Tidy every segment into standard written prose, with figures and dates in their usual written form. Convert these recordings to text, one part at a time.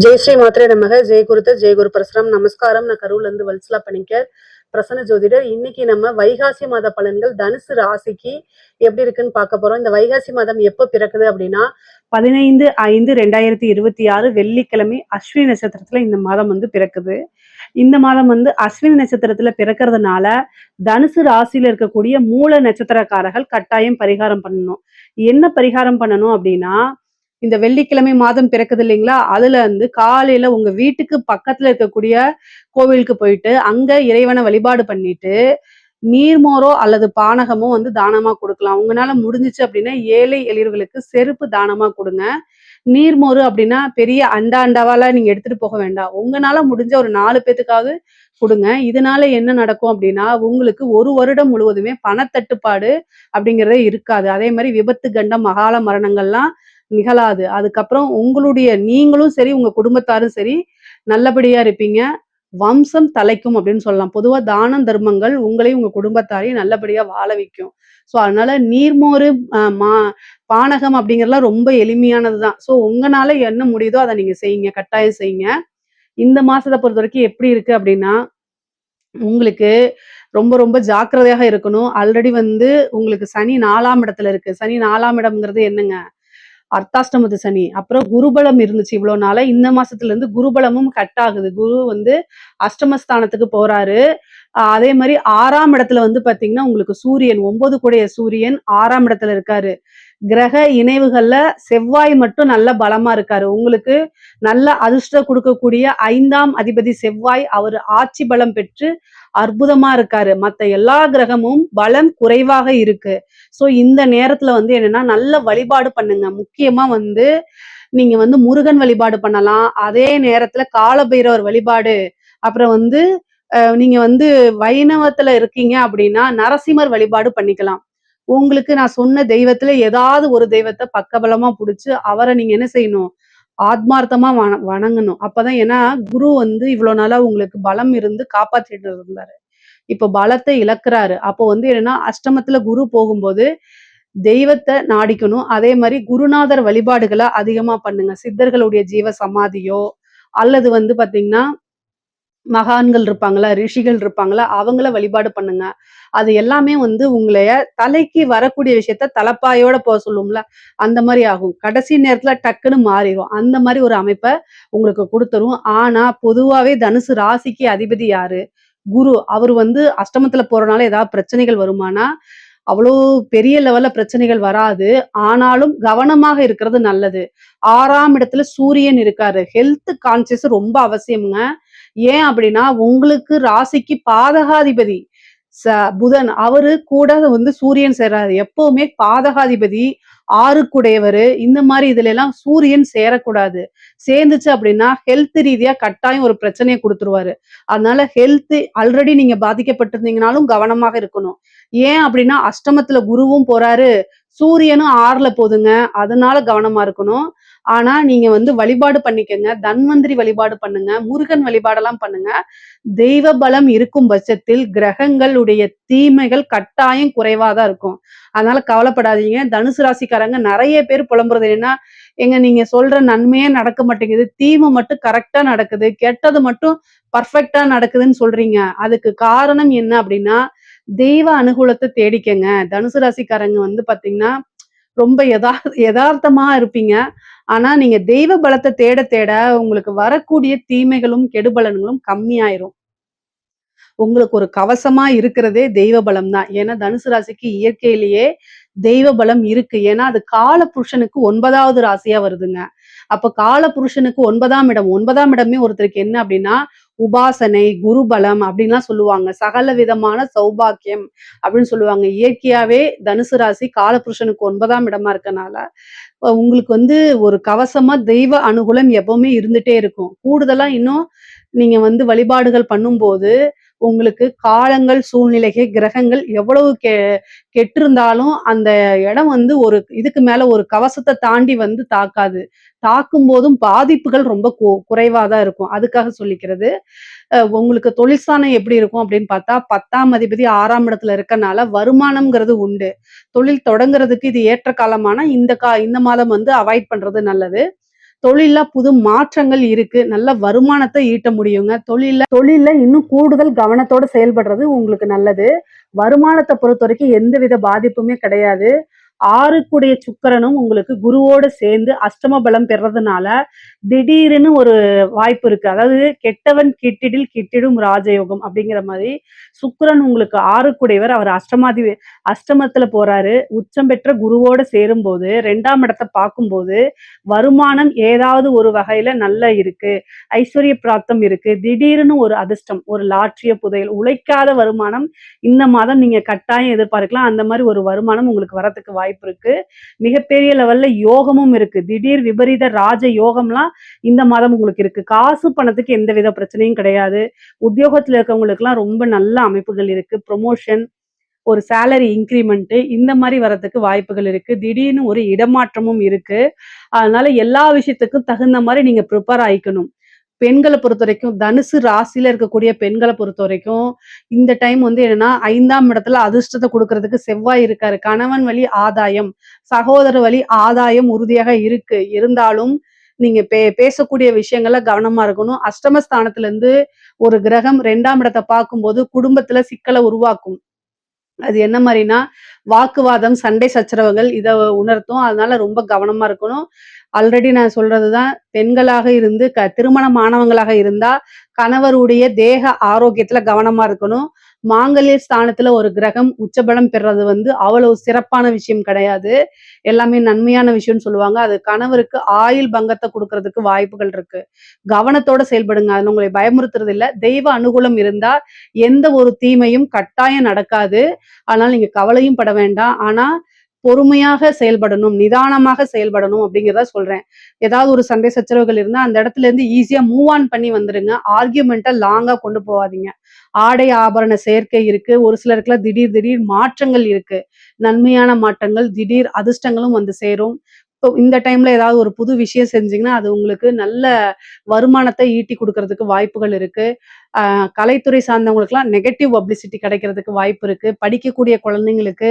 ஜெய் ஸ்ரீ மாத்திரை நமக. ஜெய் குருத்த ஜெய் குரு பரசுராம். நமஸ்காரம். நான் கரூர்ல இருந்து வல்சலா பணிக்கர், பிரசன்ன ஜோதிடர். இன்னைக்கு நம்ம வைகாசி மாத பலன்கள் தனுசு ராசிக்கு எப்படி இருக்குன்னு பார்க்க போறோம். இந்த வைகாசி மாதம் எப்போ பிறக்குது அப்படின்னா 15/5/2026 வெள்ளிக்கிழமை அஸ்வினி நட்சத்திரத்துல இந்த மாதம் பிறக்குது. இந்த மாதம் அஸ்வினி நட்சத்திரத்துல பிறக்கிறதுனால தனுசு ராசியில இருக்கக்கூடிய மூல நட்சத்திரக்காரர்கள் கட்டாயம் பரிகாரம் பண்ணணும். என்ன பரிகாரம் பண்ணணும் அப்படின்னா, இந்த வெள்ளிக்கிழமை மாதம் பிறக்குது இல்லைங்களா, அதுல காலையில உங்க வீட்டுக்கு பக்கத்துல இருக்கக்கூடிய கோவிலுக்கு போயிட்டு அங்க இறைவனை வழிபாடு பண்ணிட்டு நீர்மோரோ அல்லது பானகமோ தானமா கொடுக்கலாம். உங்களால முடிஞ்சிச்சு அப்படின்னா ஏழை எளியவர்களுக்கு செருப்பு தானமா கொடுங்க. நீர்மோறு அப்படின்னா பெரிய அண்டா அண்டாவால நீங்க எடுத்துட்டு போக வேண்டாம். உங்களால முடிஞ்ச ஒரு 4 பேத்துக்காவது கொடுங்க. இதனால என்ன நடக்கும் அப்படின்னா, உங்களுக்கு ஒரு வருடம் முழுவதுமே பணத்தட்டுப்பாடு அப்படிங்கிறதே இருக்காது. அதே மாதிரி விபத்து, கண்டம், அகால மரணங்கள்லாம் நிகழாது. அதுக்கப்புறம் நீங்களும் சரி, உங்க குடும்பத்தாரும் சரி நல்லபடியா இருப்பீங்க. வம்சம் தலைக்கும் அப்படின்னு சொல்லலாம். பொதுவா தானம், தர்மங்கள் உங்களையும் உங்க குடும்பத்தாரையும் நல்லபடியா வாழ வைக்கும். ஸோ அதனால நீர்மோரு, பானகம் அப்படிங்கிறதுலாம் ரொம்ப எளிமையானதுதான். ஸோ உங்கனால என்ன முடியுதோ அதை நீங்க செய்யுங்க. கட்டாயம் செய்யுங்க. இந்த மாசத்தை பொறுத்த வரைக்கும் எப்படி இருக்கு அப்படின்னா, உங்களுக்கு ரொம்ப ரொம்ப ஜாக்கிரதையாக இருக்கணும். ஆல்ரெடி உங்களுக்கு சனி 4ஆம் இடத்துல இருக்கு. சனி 4ஆம் இடம்ங்கிறது என்னங்க? அர்த்தாஷ்டமத்து சனி. அப்புறம் குருபலம் இருந்துச்சு இவ்வளவு நாளா. இந்த மாசத்துல இருந்து குருபலமும் கட் ஆகுது. குரு அஷ்டமஸ்தானத்துக்கு போறாரு. அதே மாதிரி 6ஆம் இடத்துல பாத்தீங்கன்னா உங்களுக்கு சூரியன் 9 கூடைய சூரியன் 6ஆம் இடத்துல இருக்காரு. கிரக இணைவுகள்ல செவ்வாய் மட்டும் நல்ல பலமா இருக்காரு. உங்களுக்கு நல்ல அதிர்ஷ்டம் கொடுக்கக்கூடிய 5ஆம் அதிபதி செவ்வாய் அவர் ஆட்சி பலம் பெற்று அற்புதமா இருக்காரு. மத்த எல்லா கிரகமும் பலம் குறைவாக இருக்கு. சோ இந்த நேரத்துல என்னன்னா நல்ல வழிபாடு பண்ணுங்க. முக்கியமா நீங்க முருகன் வழிபாடு பண்ணலாம். அதே நேரத்துல காலபைரவர் வழிபாடு, அப்புறம் நீங்க வைணவத்துல இருக்கீங்க அப்படின்னா நரசிம்மர் வழிபாடு பண்ணிக்கலாம். உங்களுக்கு நான் சொன்ன தெய்வத்துல ஏதாவது ஒரு தெய்வத்தை பக்கபலமா புடிச்சு அவரை நீங்க என்ன செய்யணும்? ஆத்மார்த்தமா வணங்கணும். அப்பதான், ஏன்னா குரு இவ்வளவு நாளா உங்களுக்கு பலம் இருந்து காப்பாத்திட்டு இருந்தாரு. இப்ப பலத்தை இழக்கிறாரு. அப்போ என்னன்னா அஷ்டமத்துல குரு போகும்போது தெய்வத்தை நாடிக்கணும். அதே மாதிரி குருநாதர் வழிபாடுகளை அதிகமா பண்ணுங்க. சித்தர்களுடைய ஜீவ சமாதியோ அல்லது பாத்தீங்கன்னா மகான்கள் இருப்பாங்களா, ரிஷிகள் இருப்பாங்களா, அவங்கள வழிபாடு பண்ணுங்க. அது எல்லாமே உங்களைய தலைக்கு வரக்கூடிய விஷயத்த தலப்பாயோட போக சொல்லுவோம்ல, அந்த மாதிரி ஆகும். கடைசி நேரத்துல டக்குன்னு மாறிடும். அந்த மாதிரி ஒரு அமைப்பை உங்களுக்கு கொடுத்துரும். ஆனா பொதுவாவே தனுசு ராசிக்கு அதிபதி யாரு? குரு. அவர் அஷ்டமத்துல போறனால ஏதாவது பிரச்சனைகள் வருமானா, அவ்வளோ பெரிய லெவல்ல பிரச்சனைகள் வராது. ஆனாலும் கவனமாக இருக்கிறது நல்லது. 6ஆம் இடத்துல சூரியன் இருக்காரு. ஹெல்த் கான்சியஸ் ரொம்ப அவசியம்ங்க. ஏன் அப்படின்னா, உங்களுக்கு ராசிக்கு பாதகாதிபதி புதன், அவரு கூட சூரியன் சேராது. எப்பவுமே பாதகாதிபதி 6க்குடையவரு, இந்த மாதிரி இதுல எல்லாம் சூரியன் சேரக்கூடாது. சேர்ந்துச்சு அப்படின்னா ஹெல்த் ரீதியா கட்டாயம் ஒரு பிரச்சனையை கொடுத்துருவாரு. அதனால ஹெல்த் ஆல்ரெடி நீங்க பாதிக்கப்பட்டிருந்தீங்கனாலும் கவனமாக இருக்கணும். ஏன் அப்படின்னா அஷ்டமத்துல குருவும் போறாரு, சூரியனும் 6ல போதுங்க. அதனால கவனமா இருக்கணும். ஆனா நீங்க வழிபாடு பண்ணிக்கங்க. தன்வந்திரி வழிபாடு பண்ணுங்க. முருகன் வழிபாடெல்லாம் பண்ணுங்க. தெய்வ பலம் இருக்கும் பட்சத்தில் கிரகங்களுடைய தீமைகள் கட்டாயம் குறைவாதான் இருக்கும். அதனால கவலைப்படாதீங்க. தனுசு ராசிக்காரங்க நிறைய பேர் புலம்புறது என்னன்னா, எங்க நீங்க சொல்ற நன்மையே நடக்க மாட்டேங்குது, தீமை மட்டும் கரெக்டா நடக்குது, கெட்டது மட்டும் பர்ஃபெக்டா நடக்குதுன்னு சொல்றீங்க. அதுக்கு காரணம் என்ன அப்படின்னா, தெய்வ அனுகூலத்தை தேடிக்கங்க. தனுசு ராசிக்காரங்க பாத்தீங்கன்னா ரொம்ப யதார்த்தமா இருப்பீங்க. ஆனா நீங்க தெய்வ பலத்தை தேட தேட உங்களுக்கு வரக்கூடிய தீமைகளும் கெடுபலன்களும் கம்மியாயிரும். உங்களுக்கு ஒரு கவசமா இருக்கிறதே தெய்வ பலம் தான். ஏன்னா தனுசு ராசிக்கு இயற்கையிலேயே தெய்வ பலம் இருக்கு. ஏன்னா அது கால புருஷனுக்கு 9வது ராசியா வருதுங்க. அப்ப கால புருஷனுக்கு 9ஆம் இடம், 9ஆம் இடமே ஒருத்தருக்கு என்ன அப்படின்னா உபாசனை, குருபலம் அப்படின்லாம் சொல்லுவாங்க. சகல விதமான சௌபாக்கியம் அப்படின்னு சொல்லுவாங்க. இயற்கையாவே தனுசு ராசி காலபுருஷனுக்கு 9ஆம் இடமா இருக்கனால உங்களுக்கு ஒரு கவசமா தெய்வ அனுகூலம் எப்பவுமே இருந்துட்டே இருக்கும். கூடுதலா இன்னும் நீங்க வழிபாடுகள் பண்ணும்போது உங்களுக்கு காலங்கள், சூழ்நிலைகள், கிரகங்கள் எவ்வளவு கெட்டிருந்தாலும் அந்த இடம் ஒரு இதுக்கு மேல ஒரு கவசத்தை தாண்டி தாக்காது. தாக்கும் போதும் பாதிப்புகள் ரொம்ப குறைவாதான் இருக்கும். அதுக்காக சொல்லிக்கிறது. உங்களுக்கு தொழில்ஸ்தானம் எப்படி இருக்கும் அப்படின்னு பார்த்தா 10ஆம் அதிபதி 6ஆம் இடத்துல இருக்கனால வருமானம்ங்கிறது உண்டு. தொழில் தொடங்குறதுக்கு இது ஏற்ற காலமான இந்த மாதம் அவாய்ட் பண்றது நல்லது. தொழில்ல புது மாற்றங்கள் இருக்கு. நல்ல வருமானத்த ஈட்ட முடியுங்க. தொழில்ல இன்னும் கூடுதல் கவனத்தோட செயல்படுறது உங்களுக்கு நல்லது. வருமானத்த பொறுத்தவரைக்கும் எந்தவித பாதிப்புமே கிடையாது. 6க்குடைய சுக்கிரனும் உங்களுக்கு குருவோட சேர்ந்து அஷ்டம பலம் பெறதுனால, திடீர்னு ஒரு வாய்ப்பு இருக்கு. அதாவது "கெட்டவன் கிட்டிடில் கிட்டிடும் ராஜயோகம்" அப்படிங்கிற மாரி, சுக்கிரன் உங்களுக்கு 6க்குடையவர். அவர் அஷ்டமத்துல போறாரு. உச்சம் பெற்ற குருவோட சேரும்போது, 2ஆம் இடத்த பார்க்கும்போது, வருமானம் ஏதாவது ஒரு வகையில நல்லா இருக்கு. ஐஸ்வர்ய பிராப்தம் இருக்கு. திடீர்னு ஒரு அதிர்ஷ்டம், ஒரு லாட்டரிய புதையல், உழைக்காத வருமானம் இந்த மாதம் நீங்க கட்டாயம் எதிர்பார்க்கலாம். அந்த மாரி ஒரு வருமானம் உங்களுக்கு வரதுக்கு வாய்ப்பு இருக்கு. மிகப்பெரிய லெவல்ல யோகமும் இருக்கு. திடீர் விபரீத ராஜ யோகம்லாம் இந்த மாதம் உங்களுக்கு இருக்கு. காசு பணத்துக்கு எந்தவித பிரச்சனையும் கிடையாது. உத்தியோகத்துல இருக்கவங்களுக்கெல்லாம் ரொம்ப நல்ல அமைப்புகள் இருக்கு. புரமோஷன், ஒரு சேலரி இன்கிரிமெண்ட் இந்த மாரி வரதுக்கு வாய்ப்புகள் இருக்கு. திடீர்னு ஒரு இடமாற்றமும் இருக்கு. அதனால எல்லா விஷயத்துக்கும் தகுந்த மாரி நீங்க ப்ரிப்பேர் ஆயிக்கணும். பெண்கள பொறுத்தவரைக்கும், தனுசு ராசியில இருக்கக்கூடிய பெண்கள பொறுத்தவரைக்கும், இந்த டைம் வந்து என்னன்னா, 5ஆம் இடத்துல அதிர்ஷ்டத்த குடுக்குறதுக்கு செவ்வாய் இருக்காரு. கணவன் வழி ஆதாயம், சகோதர வழி ஆதாயம் உறுதியாக இருக்கு. இருந்தாலும், நீங்க பேசக்கூடிய விஷயங்கள்ல கவனமா இருக்கணும். அஷ்டமஸ்தானத்திலிருந்து ஒரு கிரகம் 2ஆம் இடத்த பார்க்கும்போது, குடும்பத்துல சிக்கல உருவாக்கும். அது என்ன மாரின்னா, வாக்குவாதம், சண்டை சச்சரவுகள் இத உணர்த்தும். அதனால ரொம்ப கவனமா இருக்கணும். ஆல்ரெடி நான் சொல்றது தான். பெண்களாக இருந்து திருமணம் ஆனவங்களாக இருந்தா, கணவருடைய தேக ஆரோக்கியத்துல கவனமா இருக்கணும். மாங்கல்ய ஸ்தானத்துல ஒரு கிரகம் உச்சபலம் பெறது வந்து அவ்வளவு சிறப்பான விஷயம் கிடையாது. எல்லாமே நன்மையான விஷயம்னு சொல்லுவாங்க. அது கணவருக்கு ஆயுள் பங்கத்த குடுக்குறதுக்கு வாய்ப்புகள் இருக்கு. கவனத்தோட செயல்படுங்க. அது உங்களை பயமுறுத்துறது இல்ல. தெய்வ அனுகூலம் இருந்தா எந்த ஒரு தீமையும் கட்டாயம் நடக்காது. அதனால நீங்க கவலையும் பட வேண்டாம். ஆனா பொறுமையாக செயல்படணும், நிதானமாக செயல்படணும் அப்படிங்கிறத சொல்றேன். ஏதாவது ஒரு சண்டை சச்சரவுகள் இருந்தா அந்த இடத்துல இருந்து ஈஸியா மூவ் ஆன் பண்ணி வந்துருங்க. ஆர்கியூமெண்ட்ட லாங்கா கொண்டு போகாதீங்க. ஆடை ஆபரண சேர்க்கை இருக்கு. ஒரு சிலருக்குலாம் திடீர் திடீர் மாற்றங்கள் இருக்கு. நன்மையான மாற்றங்கள், திடீர் அதிர்ஷ்டங்களும் வந்து சேரும். இப்போ இந்த டைம்ல ஏதாவது ஒரு புது விஷயம் செஞ்சீங்கன்னா, அது உங்களுக்கு நல்ல வருமானத்த ஈட்டி குடுக்கறதுக்கு வாய்ப்புகள் இருக்கு. கலைத்துறை சார்ந்தவங்களுக்குலாம் நெகட்டிவ் பப்ளிசிட்டி கிடைக்கிறதுக்கு வாய்ப்பு இருக்கு. படிக்கக்கூடிய குழந்தைங்களுக்கு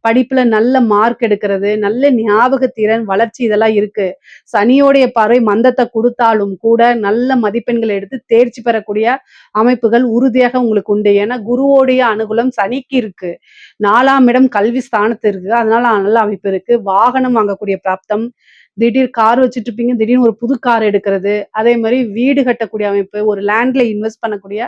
படிப்புல நல்ல மார்க் எடுக்கிறது, நல்ல ஞாபக திறன், வளர்ச்சி இதெல்லாம் இருக்கு. சனியோடைய பார்வை மந்தத்த குடுத்தாலும் கூட நல்ல மதிப்பெண்கள் எடுத்து தேர்ச்சி பெறக்கூடிய அமைப்புகள் உறுதியாக உங்களுக்கு உண்டு. ஏன்னா குருவோடைய அனுகூலம் சனிக்கு இருக்கு. 4ஆம் இடம் கல்வி ஸ்தானத்து இருக்கு. அதனால நல்ல அமைப்பு இருக்கு. வாகனம் வாங்கக்கூடிய பிராப்தம், திடீர் கார் வச்சுட்டு இருப்பீங்க. திடீர்னு ஒரு புது கார் எடுக்கிறது. அதே மாரி வீடு கட்டக்கூடிய அமைப்பு, ஒரு லேண்ட்ல இன்வெஸ்ட் பண்ணக்கூடிய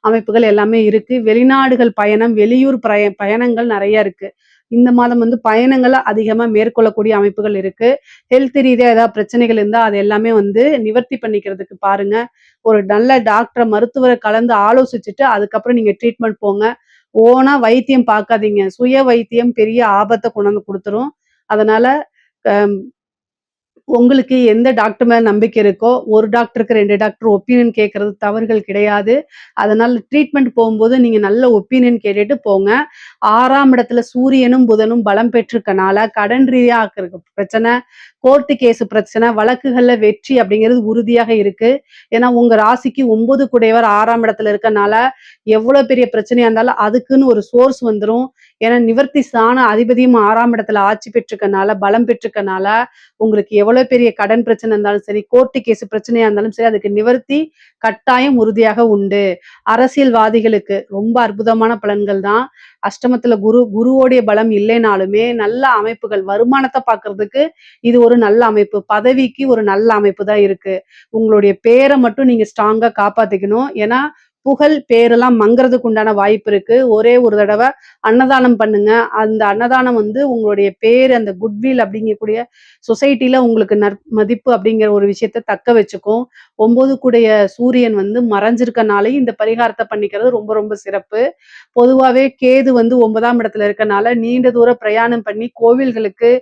அமைப்புகள் எல்லாமே இருக்கு. வெளிநாடுகள் பயணம், வெளியூர் பயணங்கள் நெறைய இருக்கு. இந்த மாதம் வந்து பயணங்கள அதிகமா மேற்கொள்ளக்கூடிய அமைப்புகள் இருக்கு. ஹெல்த் ரீதியா ஏதாவது பிரச்சனைகள் இருந்தா, அது எல்லாமே வந்து நிவர்த்தி பண்ணிக்கிறதுக்கு பாருங்க. ஒரு நல்ல டாக்டர, மருத்துவர கலந்து ஆலோசிச்சுட்டு, அதுக்கப்புறம் நீங்க ட்ரீட்மெண்ட் போங்க. ஓனா வைத்தியம் பார்க்காதீங்க. சுய வைத்தியம் பெரிய ஆபத்த கொண்டு வந்து குடுத்துரும். அதனால அ உங்களுக்கு எந்த டாக்டர் மேல நம்பிக்கை இருக்கோ, ஒரு டாக்டருக்கு 2 டாக்டர் ஒப்பீனியன் கேட்கறது தவறுகள் கிடையாது. அதனால ட்ரீட்மெண்ட் போம்போது நீங்க நல்ல ஒப்பீனியன் கேட்டுட்டு போங்க. 6ஆம் இடத்துல சூரியனும், புதனும் பலம் பெற்றிருக்கனால, கடன் ரீதியா இருக்க பிரச்சனை, கோர்ட் கேஸ் பிரச்சனை, வழக்குகள்ல வெற்றி அப்படிங்கிறது உறுதியாக இருக்கு. ஏன்னா உங்க ராசிக்கு 9 கூடையவர் 6ஆம் இடத்துல இருக்கனால, எவ்வளோ பெரிய பிரச்சனையா இருந்தாலும் அதுக்குன்னு ஒரு சோர்ஸ் வந்துரும். ஏன்னா நிவர்த்தி ஸ்தான அதிபதியும் 6ஆம் இடத்துல ஆட்சி பெற்றிருக்கனால, பலம் பெற்றிருக்கனால, உங்களுக்கு எவ்வளோ பெரிய கடன் பிரச்சனை இருந்தாலும் சரி, கோர்ட் கேஸ் பிரச்சனையா இருந்தாலும் சரி, அதுக்கு நிவர்த்தி கட்டாயம் உறுதியாக உண்டு. அரசியல்வாதிகளுக்கு ரொம்ப அற்புதமான பலன்கள் தான். அஷ்டமத்துல குருவோடைய பலம் இல்லைனாலுமே நல்ல அமைப்புகள், வருமானத்த பார்க்கறதுக்கு இது ஒரு நல்ல அமைப்பு. பதவிக்கு ஒரு நல்ல அமைப்பு தான் இருக்கு. உங்களுடைய பேர மட்டும் நீங்க ஸ்ட்ராங்கா காப்பாத்திக்கணும். ஏன்னா புகழ், பேரெல்லாம் மங்குறதுக்கு உண்டான வாய்ப்பு இருக்கு. ஒரே ஒரு தடவ அன்னதானம் பண்ணுங்க. அந்த அன்னதானம் வந்து உங்களுடைய பேரு, அந்த குட்வில் அப்படிங்கக்கூடிய சொசைட்டில உங்களுக்கு நற்மதிப்பு அப்படிங்கிற ஒரு விஷயத்த தக்க வச்சுக்கும். 9 கூடைய சூரியன் வந்து மறைஞ்சிருக்கனாலே இந்த பரிகாரத்த பண்ணிக்கிறது ரொம்ப ரொம்ப சிறப்பு. பொதுவாவே கேது வந்து 9ஆம் இடத்துல இருக்கனால, நீண்ட தூர பிரயாணம் பண்ணி கோவில்களுக்கு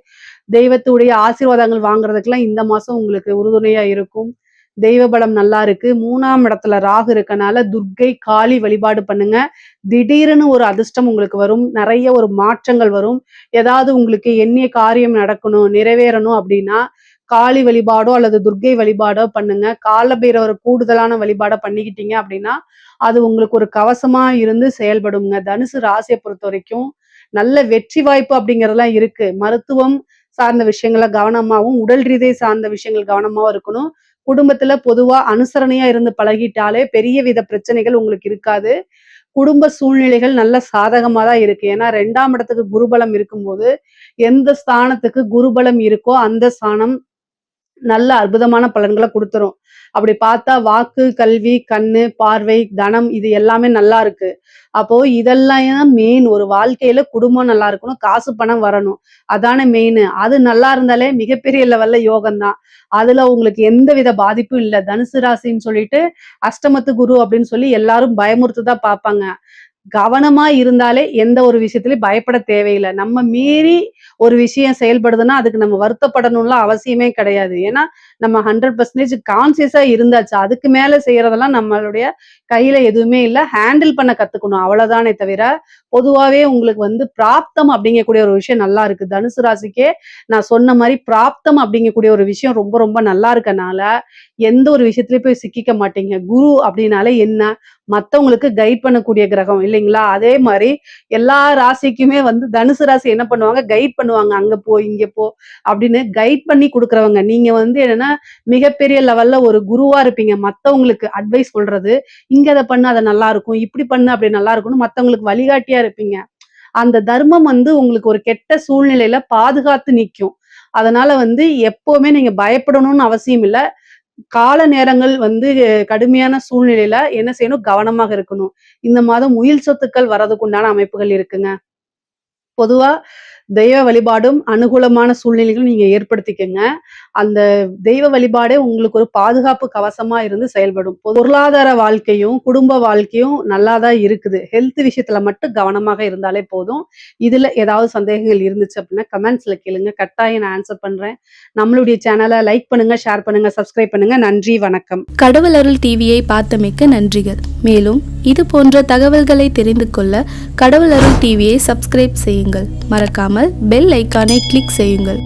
தெய்வத்துடைய ஆசீர்வாதங்கள் வாங்குறதுக்கெல்லாம் இந்த மாசம் உங்களுக்கு உறுதுணையா இருக்கும். தெய்வ பலம் நல்லா இருக்கு. 3ஆம் இடத்துல ராகு இருக்கனால துர்க்கை, காளி வழிபாடு பண்ணுங்க. திடீர்னு ஒரு அதிர்ஷ்டம் உங்களுக்கு வரும். நெறைய ஒரு மாற்றங்கள் வரும். ஏதாவது உங்களுக்கு எண்ணிய காரியம் நடக்கணும், நிறைவேறணும் அப்படின்னா, காளி வழிபாடோ அல்லது துர்க்கை வழிபாடோ பண்ணுங்க. காலபைரவர் கூடுதலான வழிபாட பண்ணிக்கிட்டீங்க அப்படின்னா, அது உங்களுக்கு ஒரு கவசமா இருந்து செயல்படுங்க. தனுசு ராசிய பொறுத்தவரைக்கும் நல்ல வெற்றி வாய்ப்பு அப்படிங்கிறதெல்லாம் இருக்கு. மருத்துவம் சார்ந்த விஷயங்கள கவனமாவும், உடல் ரீதியை சார்ந்த விஷயங்கள் கவனமாவும் இருக்கணும். குடும்பத்துல பொதுவா அனுசரணையா இருந்து பழகிட்டாலே பெரிய வித பிரச்சனைகள் உங்களுக்கு இருக்காது. குடும்ப சூழ்நிலைகள் நல்ல சாதகமா தான் இருக்கு. ஏன்னா 2ஆம் இடத்துக்கு குருபலம் இருக்கும்போது, எந்த ஸ்தானத்துக்கு குருபலம் இருக்கோ அந்த ஸ்தானம் நல்ல அற்புதமான பலன்கள குடுத்துரும். அப்படி பார்த்தா வாக்கு, கல்வி, கண்ணு, பார்வை, தனம் இது எல்லாமே நல்லா இருக்கு. அப்போ இதெல்லாம் மெயின். ஒரு வாழ்க்கையில குடும்பம் நல்லா இருக்கணும். காசு, பணம் வரணும். அதானே மெயினு. அது நல்லா இருந்தாலே மிகப்பெரிய லெவல்ல யோகம் தான். அதுல உங்களுக்கு எந்தவித பாதிப்பும் இல்ல. தனுசு ராசின்னு சொல்லிட்டு அஷ்டமத்து குரு அப்படின்னு சொல்லி எல்லாரும் பயமுறுத்த தான் பார்ப்பாங்க. கவனமா இருந்தாலே எந்த ஒரு விஷயத்திலயும் பயப்பட தேவையில்ல. நம்ம மீறி ஒரு விஷயம் செயல்படுதுன்னா, அதுக்கு நம்ம வருத்தப்படணும்லாம் அவசியமே கிடையாது. ஏன்னா, நம்ம 100% கான்ஷியஸா இருந்தாச்சு. அதுக்கு மேல செய்றதெல்லாம் நம்மளுடைய கையில எதுவுமே இல்ல. ஹேண்டில் பண்ண கத்துக்கணும். அவ்வளவுதானே தவிர, பொதுவாவே உங்களுக்கு பிராப்தம் அப்படிங்கக்கூடிய ஒரு விஷயம் நல்லா இருக்கு. தனுசு ராசிக்கே நான் சொன்ன மாரி பிராப்தம் அப்படிங்கக்கூடிய ஒரு விஷயம் ரொம்ப ரொம்ப நல்லா இருக்கனால, எந்த ஒரு விஷயத்திலயும் போய் சிக்கிக்க மாட்டீங்க. குரு அப்படின்னாலே என்ன? மத்தவங்களுக்கு கைட் பண்ணக்கூடிய கிரகம் இல்லைங்களா? அதே மாரி எல்லா ராசிக்குமே தனுசு ராசி என்ன பண்ணுவாங்க, கைட் பண்ணுவாங்க. அங்க போ, இங்க போ அப்படின்னு கைட் பண்ணி குடுக்குறவங்க. நீங்க என்னன்னா, மிகப்பெரிய லெவல்ல ஒரு குருவா இருப்பீங்க. மத்தவங்களுக்கு அட்வைஸ் சொல்றது. இங்க அத பண்ணு அது நல்லா இருக்கும். இப்படி பண்ணு அப்படி நல்லா இருக்கும்னு மத்தவங்களுக்கு வழிகாட்டியா இருப்பீங்க. அந்த தர்மம் உங்களுக்கு ஒரு கெட்ட சூழ்நிலையில பாதுகாத்து நிக்கும். அதனால எப்பவுமே நீங்க பயப்படணும்னு அவசியம் இல்ல. கால நேரங்கள் கடுமையான சூழ்நிலையில என்ன செய்யணும்? கவனமாக இருக்கணும். இந்த மாதம் உயில் சொத்துக்கள் வர்றதுக்கு உண்டான அமைப்புகள் இருக்குங்க. பொதுவா தெய்வ வழிபாடும், அனுகூலமான சூழ்நிலைகளும் நீங்க ஏற்படுத்திக்கங்க. அந்த தெய்வ வழிபாடே உங்களுக்கு ஒரு பாதுகாப்பு கவசமா இருந்து செயல்படும். பொருளாதார வாழ்க்கையும், குடும்ப வாழ்க்கையும் நல்லா தான் இருக்குது. ஹெல்த் விஷயத்துல மட்டும் கவனமாக இருந்தாலே போதும். இதுல ஏதாவது சந்தேகங்கள் இருந்துச்சு அப்படின்னா கமெண்ட்ஸ்ல கேளுங்க. கட்டாயம் நான் ஆன்சர் பண்றேன். நம்மளுடைய சேனலை லைக் பண்ணுங்க, ஷேர் பண்ணுங்க, சப்ஸ்கிரைப் பண்ணுங்க. நன்றி, வணக்கம். கடவுள் அருள் டிவியை பார்த்தமைக்கு நன்றிகள். மேலும் இது போன்ற தகவல்களை தெரிந்து கொள்ள கடவுள் அருள் டிவியை சப்ஸ்கிரைப் செய்யுங்கள். மறக்காமல் பெல் ஐக்கானை கிளிக் செய்யுங்கள்.